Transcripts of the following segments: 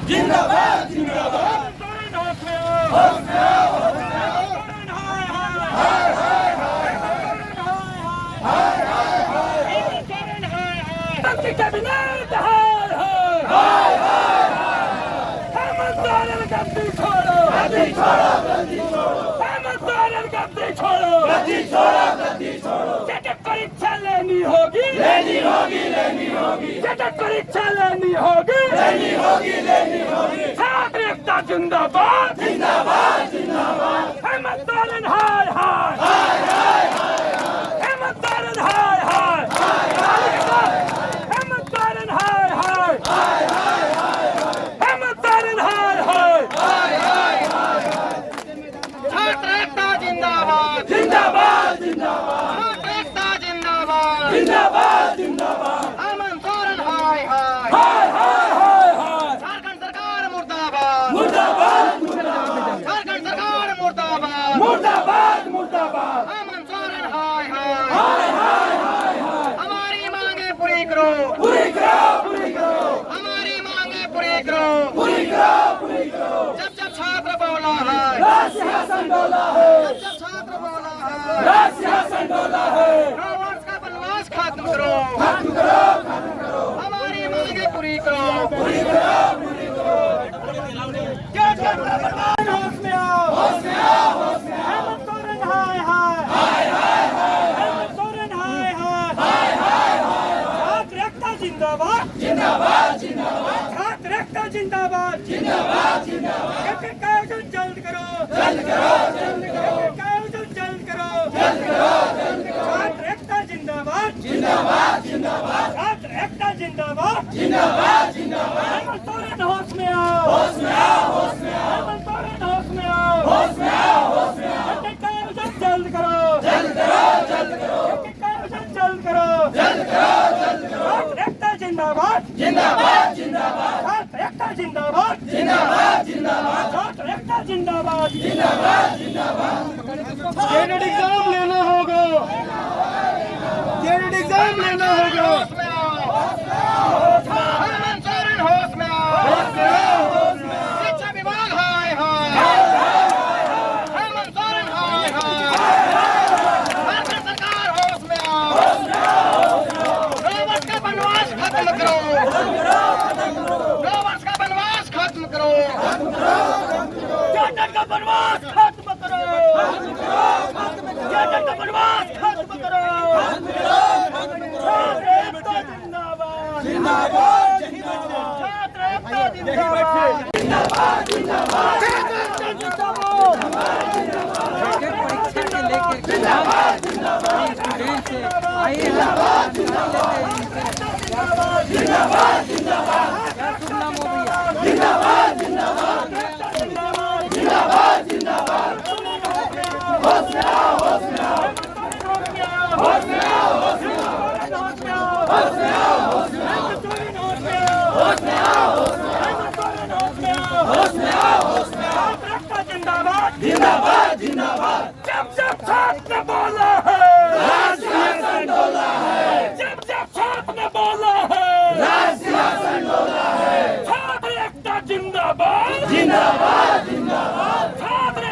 जिंदाबाद जिंदाबाद कैबिनेट हाय हाय हेमंत सोरेन गद्दी छोड़ो गद्दी छोड़ो गद्दी छोड़ो हेमंत सोरेन गद्दी छोड़ो गद्दी छोड़ो गद्दी छोड़ो जटक परीक्षा लेनी होगी लेनी होगी लेनी होगी जटक परीक्षा लेनी होगी लेनी होगी लेनी होगी छात्र एकता जिंदाबाद जिंदाबाद जिंदाबाद हेमंत सोरेन हाय हाय हाय हाय हेमंत सोरेन हाय हाय हेमंत सोरेन हाय हाय हेमंत सोरेन हाय हाय छात्र एकता जिंदाबाद जिंदाबाद जिंदाबाद छात्र एकता जिंदाबाद जिंदाबाद जिंदाबाद हेमंत सोरेन हाय हाय हाय हाय हाय हाय झारखंड सरकार मुर्दाबाद मुर्दाबाद मुर्दाबाद झारखंड सरकार मुर्दाबाद मुर्दाबाद मुर्दाबाद हेमंत सोरेन हाय हाय हाय हाय हाय हाय हमारी मांगे पूरी करो पूरी करो पूरी करो हमारी मांगे पूरी करो पूरी करो पूरी करो जब जब छात्र बोला है राज सिंहासन डोला है जब छात्र बोला है राज सिंहासन डोला है 9 वर्ष का वनवास खत्म करो खत्म करो खत्म करो हमारी मांगे पूरी करो पूरी करो पूरी करो होश में आओ होश में आओ होश में आओ हेमंत सोरेन हाय हाय हेमंत सोरेन हाय हाय छात्र एकता जिंदाबाद जिंदाबाद जिंदाबाद छात्र एकता जिंदाबाद जिंदाबाद जिंदाबाद एक आयोजन जल्द करो जल्द करो जल्द करो एक आयोजन जल्द करो जल्द करो जल्द करो छात्र एकता जिंदाबाद जिंदाबाद जिंदाबाद छात्र एकता जिंदाबाद जिंदाबाद जिंदाबाद हेमंत सोरेन होश में आओ होश में आओ होश में आओ हेमंत सोरेन होश में आओ होश में आओ होश में आओ एक आयोजन जल्द करो जल्द करो जल्द करो एक आयोजन जल्द करो जल्द करो जल्द करो छात्र एकता जिंदाबाद जिंदाबाद जिंदाबाद छात्र एकता जिंदाबाद जिंदाबाद जिंदाबाद छात्र एकता जिंदाबाद जिंदाबाद जिंदाबाद कैडेट एग्जाम लेना होगा कैडेट एग्जाम लेना होगा हेमंत सोरेन होश में आओ शिक्षा विभाग हाय हाय हेमंत सोरेन हाय हाय झारखंड सरकार होश में आओ 9 वर्ष का वनवास खत्म करो 9 वर्ष का वनवास खत्म करो कैडेट का वनवास खत्म करो कैडेट का वनवास खत्म करो छात्र एकता जिंदाबाद जिंदाबाद जिंदाबाद छात्र एकता जिंदाबाद जिंदाबाद जिंदाबाद जिंदाबाद जिंदाबाद जिंदाबाद जिंदाबाद जिंदाबाद जिंदाबाद जिंदाबाद जिंदाबाद होश में आओ होश में आओ होश में आओ होश में आओ होश में आओ होश में आओ होश में आओ होश में आओ होश में आओ जिंदाबाद जिंदाबाद जिंदाबाद जब जब छात्र ने बोला है राज सिंहासन डोला है जब जब छात्र ने बोला है राज सिंहासन डोला है छात्र एकता जिंदाबाद जिंदाबाद जिंदाबाद छात्र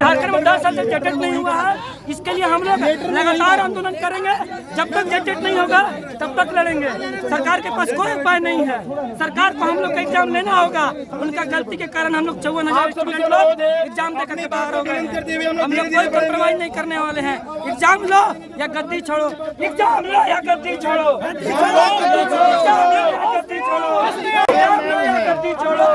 झारखंड में 10 साल से जटक नहीं हुआ है। इसके लिए हम लोग लगातार आंदोलन करेंगे। जब तक जेटेट नहीं होगा तब तक लड़ेंगे। सरकार के पास कोई उपाय नहीं है। सरकार को हम लोग का एग्जाम लेना होगा। उनका गलती के कारण हम लोग 54,000 स्टूडेंट लोग एग्जाम देकर के बाहर हो गए हैं। हम लोग कोई कॉम्प्रोमाइज नहीं करने वाले हैं। एग्जाम लो या गद्दी छोड़ो, एग्जाम लो या गद्दी छोड़ो, एग्जाम लो या गद्दी छोड़ो, एग्जाम लो या गद्दी छोड़ो।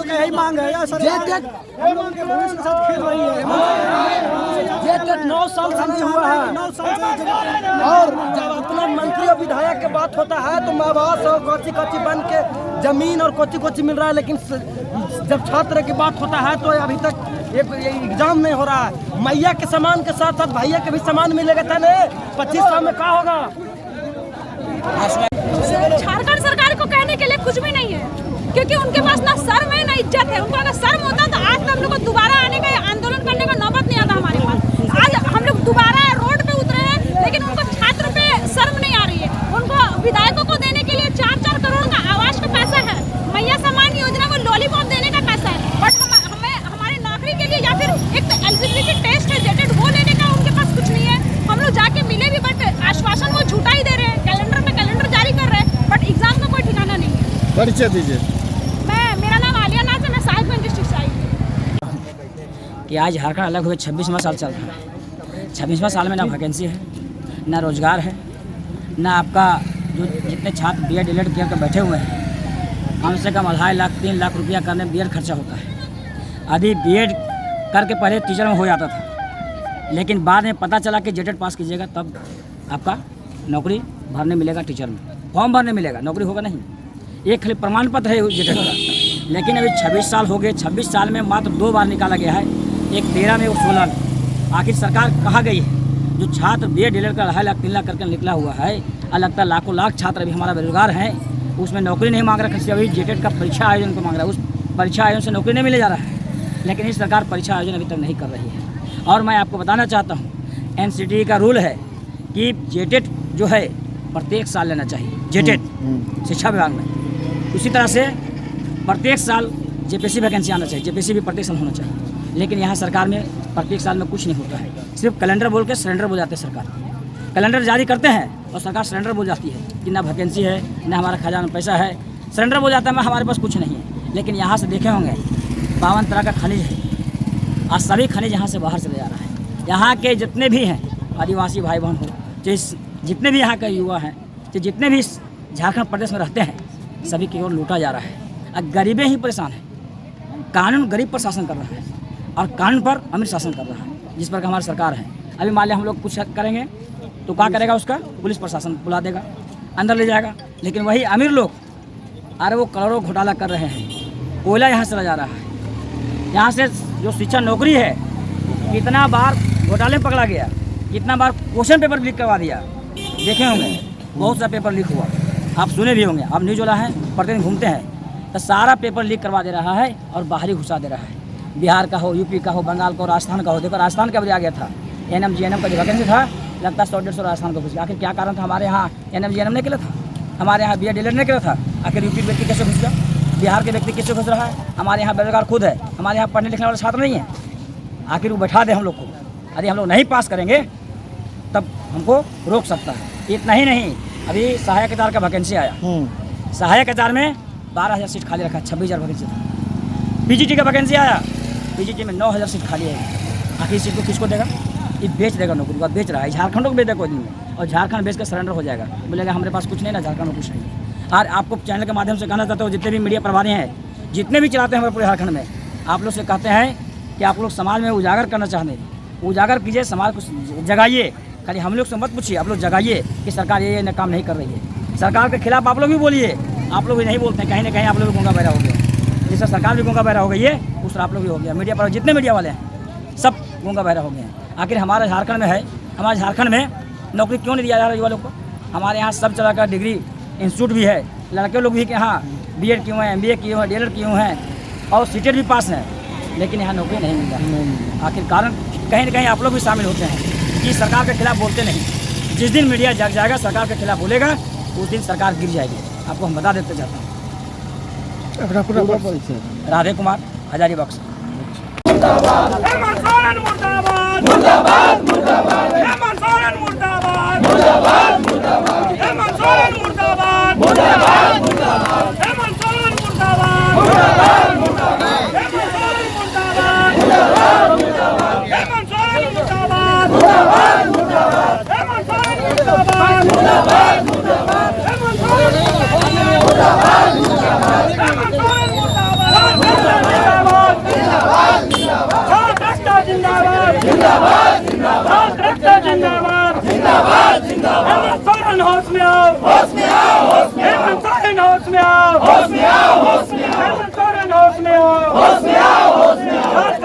यही मांग है यार, जेटेट हम लोगों के भविष्य के साथ खेल रही है। जेटेट 9 साल से नहीं हुआ है, 9 साल से। और जब अपना मंत्री और विधायक के बात होता है तो आवास और कोची बन के जमीन और कोची मिल रहा है, लेकिन जब छात्र की बात होता है तो अभी तक एग्जाम नहीं हो रहा है। मैया के सामान के साथ साथ भैया के भी सामान मिलेगा था ना। 25 साल में क्या होगा? झारखंड सरकार को कहने के लिए कुछ भी नहीं है, क्योंकि उनके पास ना शर्म है ना इज्जत है। उनको अगर शर्म होता तो आज तक हम लोग को दोबारा आने का आंदोलन करने का नौबत नहीं आता हमारे पास। आज हम लोग दोबारा रोड पे उतरे हैं, लेकिन उनको छात्र पे शर्म नहीं आ रही है। उनको विधायकों को देने के लिए 4-4 करोड़ का आवास का पैसा है, मैया सम्मान योजना को लॉलीपॉप देने का पैसा है, बट हमें हमारी नौकरी के लिए या फिर एक एलिजिबिलिटी टेस्ट है जेटेट वो लेने का उनके पास कुछ नहीं है। हम लोग जाके मिले भी, बट आश्वासन वो झूठा ही दे रहे हैं। कैलेंडर पे कैलेंडर जारी कर रहे हैं, बट एग्जाम का कोई ठिकाना नहीं है। परिचय दीजिए। मेरा नाम आलिया नाज है, मैं साहिबगंज डिस्ट्रिक्ट से आई हूँ। कि आज झारखंड अलग हुए 26वां साल चल रहा है। 26वां साल में ना वैकेंसी है, ना रोजगार है, ना आपका जो जितने छात्र बीएड डीएलएड किया कर बैठे हुए हैं, कम से कम 2.5 लाख 3 लाख रुपया करने बीएड खर्चा होता है। अभी बीएड करके पहले टीचर में हो जाता था, लेकिन बाद में पता चला कि जेटेट पास कीजिएगा तब आपका नौकरी भरने मिलेगा, टीचर में फॉर्म भरने मिलेगा, नौकरी होगा नहीं। एक खाली प्रमाण पत्र है जेटेट का, लेकिन अभी 26 साल हो गए। 26 साल में मात्र 2 बार निकाला गया है, एक 13 में, एक 16 में। आखिर सरकार कहाँ गई है? जो छात्र बीएड डीएलएड का 2.5 लाख 3 लाख करके निकला हुआ है, लगता लाखों लाख छात्र अभी हमारा बेरोजगार हैं, उसमें नौकरी नहीं मांग रहा है। अभी जेटेट का परीक्षा आयोजन को मांग रहा है, उस परीक्षा आयोजन से नौकरी नहीं मिले जा रहा है। लेकिन इस सरकार परीक्षा आयोजन अभी तक नहीं कर रही है। और मैं आपको बताना चाहता हूँ, एनसीटी का रूल है कि जेटेट जो है प्रत्येक साल लेना चाहिए, जेटेट शिक्षा विभाग में। उसी तरह से प्रत्येक साल जेपीएससी वैकेंसी आना चाहिए, जेपीएससी भी प्रत्येक साल होना चाहिए। लेकिन यहाँ सरकार में प्रत्येक साल में कुछ नहीं होता है, सिर्फ कैलेंडर बोल के सरेंडर बोल जाते हैं। सरकार कैलेंडर जारी करते हैं और सरकार सरेंडर बोल जाती है कि ना वैकेंसी है, ना हमारा खजाना में पैसा है। सरेंडर बोल जाता है मैं हमारे पास कुछ नहीं है। लेकिन यहाँ से देखे होंगे 52 तरह का खनिज है, आज सभी खनिज यहाँ से बाहर चले जा रहा है। यहाँ के जितने भी हैं आदिवासी भाई बहन हो, जितने भी यहाँ के युवा हैं, जितने भी झारखंड प्रदेश में रहते हैं, सभी की ओर लूटा जा रहा है। अब गरीबें ही परेशान हैं। कानून गरीब पर शासन कर रहा है और कानून पर अमीर शासन कर रहा है, जिस पर कि हमारी सरकार है। अभी मान लिया हम लोग कुछ करेंगे तो क्या करेगा, उसका पुलिस प्रशासन बुला देगा, अंदर ले जाएगा। लेकिन वही अमीर लोग अरे वो करोड़ों घोटाला कर रहे हैं, कोयला यहाँ चला जा रहा है। यहाँ से जो शिक्षा नौकरी है, कितना बार घोटाले में पकड़ा गया, कितना बार क्वेश्चन पेपर लीक करवा दिया, देखे होंगे बहुत सा पेपर लीक हुआ, आप सुने भी होंगे। आप न्यूज़ वाला है, प्रतिदिन घूमते हैं तो सारा पेपर लीक करवा दे रहा है और बाहरी घुसा दे रहा है। बिहार का हो, यूपी का हो, बंगाल का हो, राजस्थान का हो। देखो राजस्थान का भी आ गया था, एनएम जीएनएम का जो वैकेंसी था, लगता 100-150 राजस्थान को घुस गया। आखिर क्या कारण था? हमारे यहाँ एनएम जीएनएम नहीं किया था, हमारे यहाँ बीएड डीएलएड नहीं किया था। आखिर यूपी व्यक्ति कैसे घुस गया, बिहार के व्यक्ति कैसे घुस रहा है? हमारे यहाँ बेरोजगार खुद है, हमारे यहाँ पढ़ने लिखने वाले छात्र नहीं है। आखिर वो बैठा दे हम लोग को, यदि हम लोग नहीं पास करेंगे तब हमको रोक सकता है। इतना ही नहीं, अभी सहायक आचार्य का वैकेंसी आया, सहायक आचार्य में 12,000 सीट खाली रखा, 26,000 वैकेंसी था। पीजीटी का वैकेंसी आया, पीजीटी में 9,000 सीट खाली है। आखिर सीट को किसको देगा? ये बेच देगा, नौकरी को बेच रहा है, झारखंड को बेच देगा कोई दिन में, और झारखंड बेच कर सरेंडर हो जाएगा, बोलेगा हमारे पास कुछ नहीं ना, झारखंड में कुछ नहीं है। और आपको चैनल के माध्यम से कहना चाहता हूँ, जितने भी मीडिया प्रभारी हैं, जितने भी चलाते हैं हमारे पूरे झारखंड में, आप लोग से कहते हैं कि आप लोग समाज में उजागर करना चाहते हैं, उजागर कीजिए, समाज को जगाइए। खाली हम लोग से मत पूछिए, आप लोग जगाइए कि सरकार ये काम नहीं कर रही है। सरकार के खिलाफ आप लोग भी बोलिए, आप लोग भी नहीं बोलते हैं, कहीं ना कहीं आप लोग भी गूंगा बहरा हो गया। जैसे सरकार भी गूंगा बहरा हो गई है, उस तरह आप लोग भी हो गया। मीडिया पर जितने मीडिया वाले हैं सब गूंगा बहरा हो गए हैं। आखिर हमारा झारखंड में है, हमारे झारखंड में नौकरी क्यों नहीं दिया जा रहा युवा लोग को? हमारे यहाँ सब तरह का डिग्री इंस्टीट्यूट भी है, लड़के लोग भी कि हाँ बीएड किए हुए हैं, एमबीए किए हुए हैं, डीएलएड किए हुए हैं और सीटेट भी पास हैं, लेकिन यहाँ नौकरी नहीं मिल रहा। आखिर कारण कहीं ना कहीं आप लोग भी शामिल होते हैं कि सरकार के खिलाफ बोलते नहीं। जिस दिन मीडिया जग जाएगा, सरकार के खिलाफ बोलेगा, उस दिन सरकार गिर जाएगी। आपको हम बता देते जाता हूँ। राधे कुमार हजारीबाग। हेमंत सोरेन मुर्दाबाद मुर्दाबाद मुर्दाबाद हेमंत सोरेन मुर्दाबाद मुर्दाबाद मुर्दाबाद हेमंत सोरेन मुर्दाबाद मुर्दाबाद मुर्दाबाद हेमंत सोरेन मुर्दाबाद मुर्दाबाद मुर्दाबाद हेमंत सोरेन मुर्दाबाद मुर्दाबाद मुर्दाबाद हेमंत सोरेन मुर्दाबाद मुर्दाबाद मुर्दाबाद हेमंत सोरेन मुर्दाबाद मुर्दाबाद मुर्दाबाद हेमंत सोरेन मुर्दाबाद मुर्दाबाद हेमंत सोरेन मुर्दाबाद जिंदाबाद जिंदाबाद जिंदाबाद जिंदाबाद जिंदाबाद जिंदाबाद हेमंत सोरेन होश में आओ होश में आओ होश में हेमंत सोरेन होश में आओ होश में आओ होश में हेमंत सोरेन होश में आओ होश में आओ होश में